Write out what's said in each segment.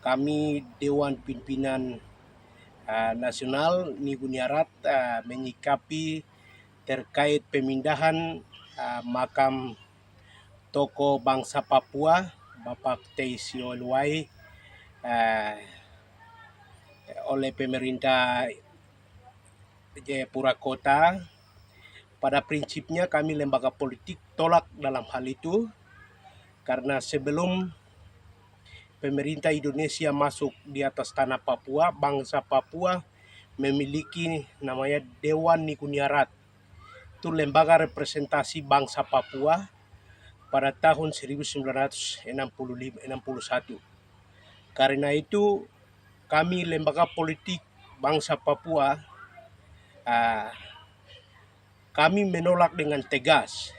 kami Dewan Pimpinan Nasional Niguniarat menyikapi terkait pemindahan makam tokoh bangsa Papua Bapak Teisio Luai oleh pemerintah Jayapura Kota. Pada prinsipnya kami lembaga politik tolak dalam hal itu, karena sebelum pemerintah Indonesia masuk di atas tanah Papua, bangsa Papua memiliki namanya Dewan Niguniarat. Itu lembaga representasi bangsa Papua pada tahun 1961. Karena itu kami lembaga politik bangsa Papua kami menolak dengan tegas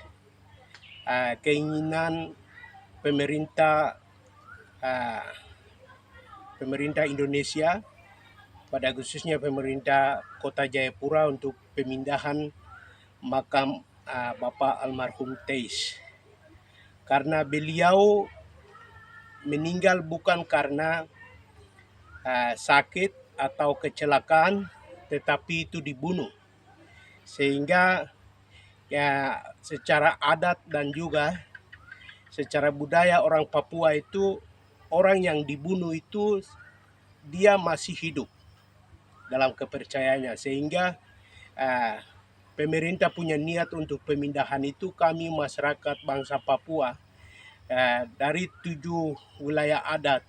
keinginan pemerintah Indonesia, pada khususnya pemerintah Kota Jayapura, untuk pemindahan makam Bapak almarhum Teis. Karena beliau meninggal bukan karena sakit atau kecelakaan, tetapi itu dibunuh. Sehingga ya secara adat dan juga secara budaya orang Papua itu, orang yang dibunuh itu dia masih hidup dalam kepercayaannya. Sehingga pemerintah punya niat untuk pemindahan itu. Kami masyarakat bangsa Papua dari 7 wilayah adat,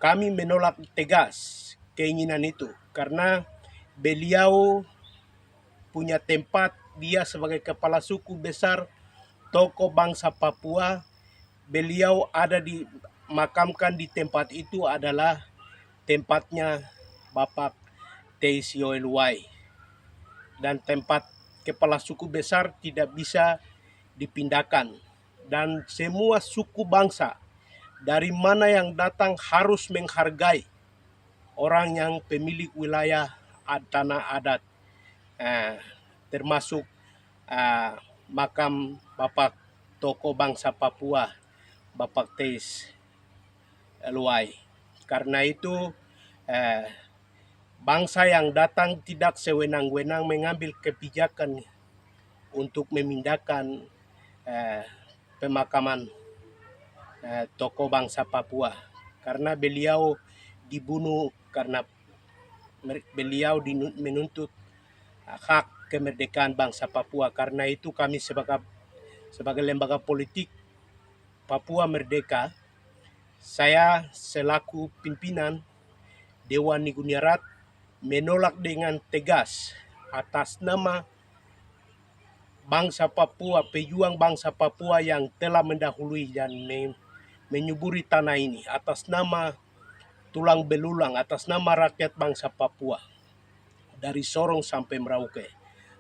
kami menolak tegas keinginan itu, karena beliau punya tempat, dia sebagai kepala suku besar tokoh bangsa Papua, beliau ada dimakamkan di tempat itu adalah tempatnya Bapak Teisio Luai, dan tempat kepala suku besar tidak bisa dipindahkan, dan semua suku bangsa dari mana yang datang harus menghargai orang yang pemilik wilayah tanah adat, termasuk makam Bapak tokoh bangsa Papua Bapak Teis Luai. Karena itu bangsa yang datang tidak sewenang-wenang mengambil kebijakan untuk memindahkan pemakaman tokoh bangsa Papua, karena beliau dibunuh karena beliau menuntut hak kemerdekaan bangsa Papua. Karena itu kami sebagai lembaga politik Papua Merdeka, saya selaku pimpinan Dewan Niguniarat menolak dengan tegas atas nama bangsa Papua, pejuang bangsa Papua yang telah mendahului dan menyuburi tanah ini, atas nama tulang belulang, atas nama rakyat bangsa Papua dari Sorong sampai Merauke.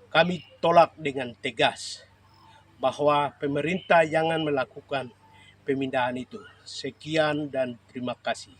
Kami tolak dengan tegas bahwa pemerintah jangan melakukan pemindahan itu. Sekian dan terima kasih.